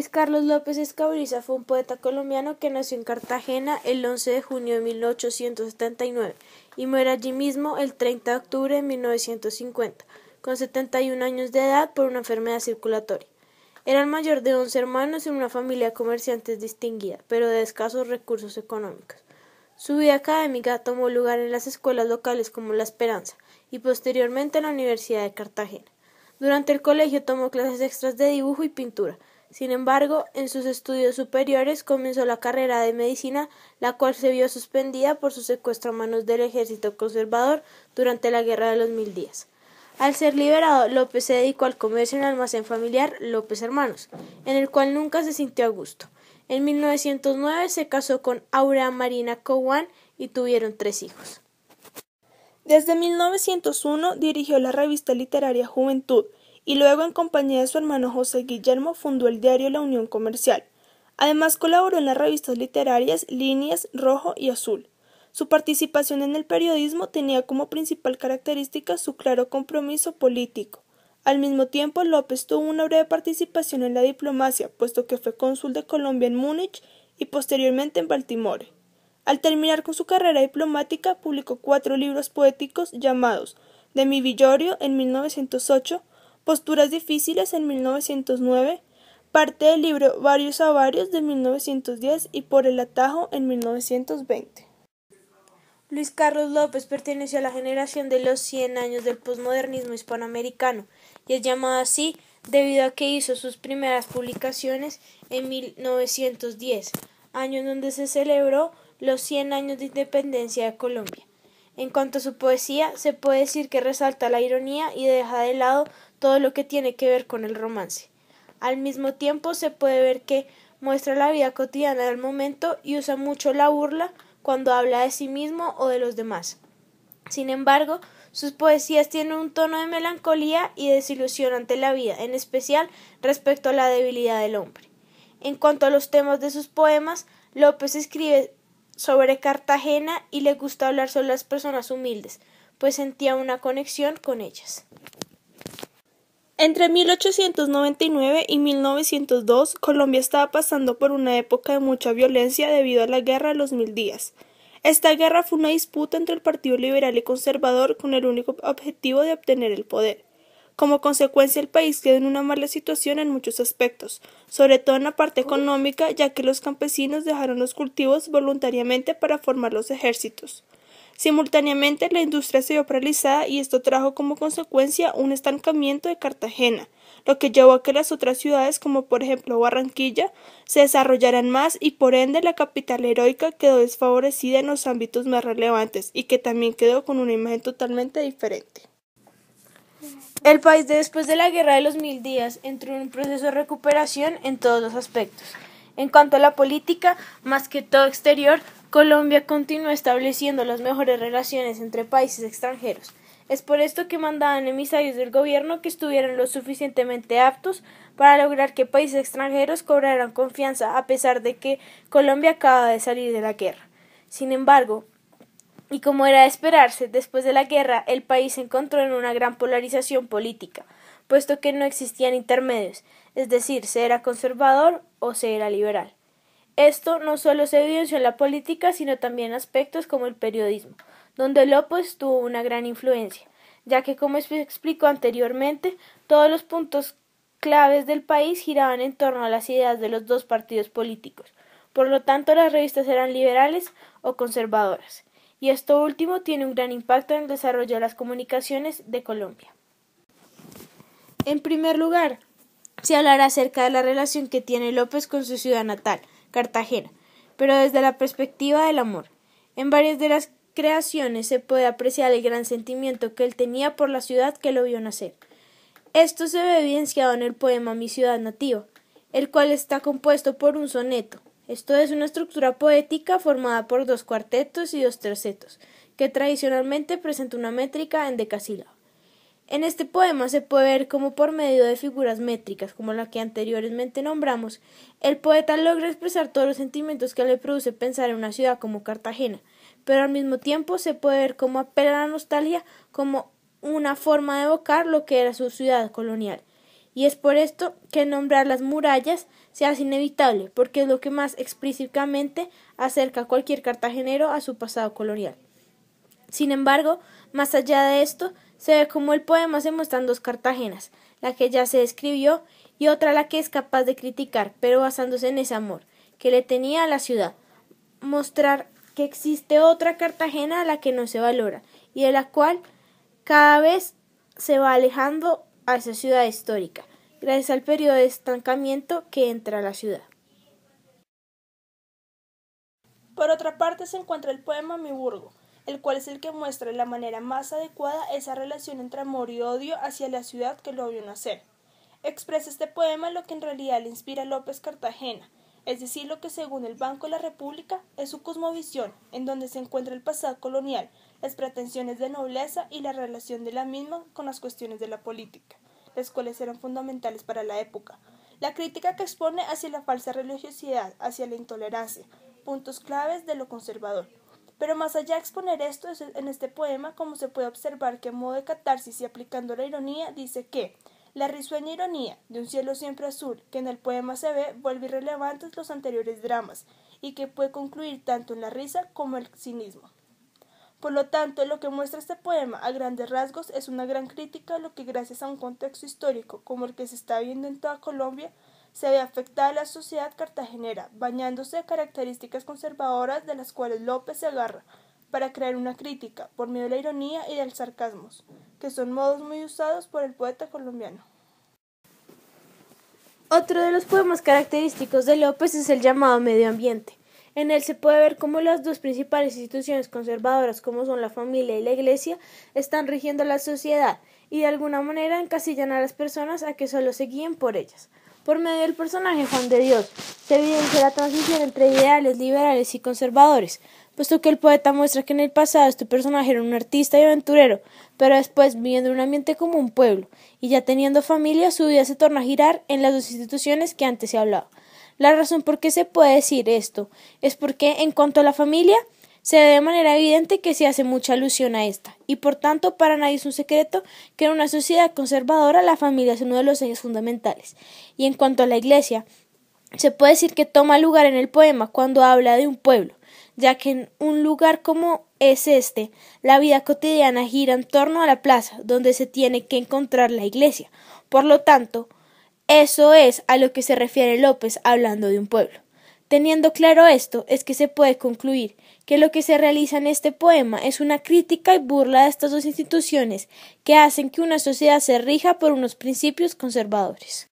Luis Carlos López Escauriza fue un poeta colombiano que nació en Cartagena el 11 de junio de 1879 y muere allí mismo el 30 de octubre de 1950, con 71 años de edad por una enfermedad circulatoria. Era el mayor de 11 hermanos en una familia de comerciantes distinguida, pero de escasos recursos económicos. Su vida académica tomó lugar en las escuelas locales como La Esperanza y posteriormente en la Universidad de Cartagena. Durante el colegio tomó clases extras de dibujo y pintura. Sin embargo, en sus estudios superiores comenzó la carrera de medicina, la cual se vio suspendida por su secuestro a manos del ejército conservador durante la Guerra de los Mil Días. Al ser liberado, López se dedicó al comercio en el almacén familiar López Hermanos, en el cual nunca se sintió a gusto. En 1909 se casó con Áurea Marina Cowan y tuvieron 3 hijos. Desde 1901 dirigió la revista literaria Juventud y luego en compañía de su hermano José Guillermo fundó el diario La Unión Comercial. Además colaboró en las revistas literarias Líneas, Rojo y Azul. Su participación en el periodismo tenía como principal característica su claro compromiso político. Al mismo tiempo, López tuvo una breve participación en la diplomacia, puesto que fue cónsul de Colombia en Múnich y posteriormente en Baltimore. Al terminar con su carrera diplomática, publicó 4 libros poéticos llamados De mi Villorio en 1908, Posturas difíciles en 1909, parte del libro Varios a Varios de 1910 y Por el Atajo en 1920. Luis Carlos López perteneció a la generación de los 100 años del posmodernismo hispanoamericano y es llamado así debido a que hizo sus primeras publicaciones en 1910, año en donde se celebró los 100 años de independencia de Colombia. En cuanto a su poesía, se puede decir que resalta la ironía y deja de lado todo lo que tiene que ver con el romance. Al mismo tiempo, se puede ver que muestra la vida cotidiana del momento y usa mucho la burla cuando habla de sí mismo o de los demás. Sin embargo, sus poesías tienen un tono de melancolía y desilusión ante la vida, en especial respecto a la debilidad del hombre. En cuanto a los temas de sus poemas, López escribe sobre Cartagena y le gusta hablar sobre las personas humildes, pues sentía una conexión con ellas. Entre 1899 y 1902, Colombia estaba pasando por una época de mucha violencia debido a la Guerra de los Mil Días. Esta guerra fue una disputa entre el Partido Liberal y Conservador con el único objetivo de obtener el poder. Como consecuencia, el país quedó en una mala situación en muchos aspectos, sobre todo en la parte económica, ya que los campesinos dejaron los cultivos voluntariamente para formar los ejércitos. Simultáneamente, la industria se vio paralizada y esto trajo como consecuencia un estancamiento de Cartagena, lo que llevó a que las otras ciudades, como por ejemplo Barranquilla, se desarrollaran más y por ende la capital heroica quedó desfavorecida en los ámbitos más relevantes y que también quedó con una imagen totalmente diferente. El país después de la Guerra de los Mil Días entró en un proceso de recuperación en todos los aspectos. En cuanto a la política, más que todo exterior, Colombia continuó estableciendo las mejores relaciones entre países extranjeros. Es por esto que mandaban emisarios del gobierno que estuvieran lo suficientemente aptos para lograr que países extranjeros cobraran confianza a pesar de que Colombia acaba de salir de la guerra. Sin embargo, y como era de esperarse, después de la guerra el país se encontró en una gran polarización política, puesto que no existían intermedios, es decir, se era conservador o se era liberal. Esto no solo se evidenció en la política, sino también en aspectos como el periodismo, donde López tuvo una gran influencia, ya que, como explicó anteriormente, todos los puntos claves del país giraban en torno a las ideas de los dos partidos políticos. Por lo tanto, las revistas eran liberales o conservadoras, y esto último tiene un gran impacto en el desarrollo de las comunicaciones de Colombia. En primer lugar, se hablará acerca de la relación que tiene López con su ciudad natal, Cartagena, pero desde la perspectiva del amor. En varias de las creaciones se puede apreciar el gran sentimiento que él tenía por la ciudad que lo vio nacer. Esto se ve evidenciado en el poema Mi ciudad nativa, el cual está compuesto por un soneto. Esto es una estructura poética formada por 2 cuartetos y 2 tercetos, que tradicionalmente presenta una métrica en decasílabo. En este poema se puede ver cómo por medio de figuras métricas, como la que anteriormente nombramos, el poeta logra expresar todos los sentimientos que le produce pensar en una ciudad como Cartagena, pero al mismo tiempo se puede ver cómo apela a la nostalgia como una forma de evocar lo que era su ciudad colonial. y es por esto que nombrar las murallas se hace inevitable, porque es lo que más explícitamente acerca a cualquier cartagenero a su pasado colonial. Sin embargo, más allá de esto, se ve como el poema se muestran dos Cartagenas, la que ya se describió y otra la que es capaz de criticar, pero basándose en ese amor que le tenía a la ciudad, mostrar que existe otra Cartagena a la que no se valora y de la cual cada vez se va alejando a esa ciudad histórica, gracias al periodo de estancamiento que entra a la ciudad. Por otra parte se encuentra el poema Mi Burgo, el cual es el que muestra de la manera más adecuada esa relación entre amor y odio hacia la ciudad que lo vio nacer. Expresa este poema lo que en realidad le inspira a López Cartagena, es decir, lo que según el Banco de la República es su cosmovisión, en donde se encuentra el pasado colonial, las pretensiones de nobleza y la relación de la misma con las cuestiones de la política, las cuales eran fundamentales para la época. La crítica que expone hacia la falsa religiosidad, hacia la intolerancia, puntos claves de lo conservador. Pero más allá de exponer esto, en este poema, como se puede observar que a modo de catarsis y aplicando la ironía, dice que la risueña ironía de un cielo siempre azul que en el poema se ve vuelve irrelevantes los anteriores dramas y que puede concluir tanto en la risa como el cinismo. Por lo tanto, lo que muestra este poema a grandes rasgos es una gran crítica a lo que gracias a un contexto histórico como el que se está viendo en toda Colombia, se ve afectada a la sociedad cartagenera, bañándose de características conservadoras de las cuales López se agarra para crear una crítica por medio de la ironía y del sarcasmo, que son modos muy usados por el poeta colombiano. Otro de los poemas característicos de López es el llamado Medio Ambiente. En él se puede ver cómo las dos principales instituciones conservadoras, como son la familia y la iglesia, están rigiendo la sociedad y de alguna manera encasillan a las personas a que solo se guíen por ellas. Por medio del personaje Juan de Dios, se evidencia la transición entre ideales liberales y conservadores, puesto que el poeta muestra que en el pasado este personaje era un artista y aventurero, pero después, viviendo en un ambiente como un pueblo, y ya teniendo familia, su vida se torna a girar en las dos instituciones que antes se hablaba. La razón por qué se puede decir esto es porque, en cuanto a la familia, se ve de manera evidente que se hace mucha alusión a esta, y por tanto para nadie es un secreto que en una sociedad conservadora la familia es uno de los ejes fundamentales. Y en cuanto a la iglesia, se puede decir que toma lugar en el poema cuando habla de un pueblo, ya que en un lugar como es este, la vida cotidiana gira en torno a la plaza, donde se tiene que encontrar la iglesia. Por lo tanto, eso es a lo que se refiere López hablando de un pueblo. Teniendo claro esto, es que se puede concluir que lo que se realiza en este poema es una crítica y burla de estas dos instituciones que hacen que una sociedad se rija por unos principios conservadores.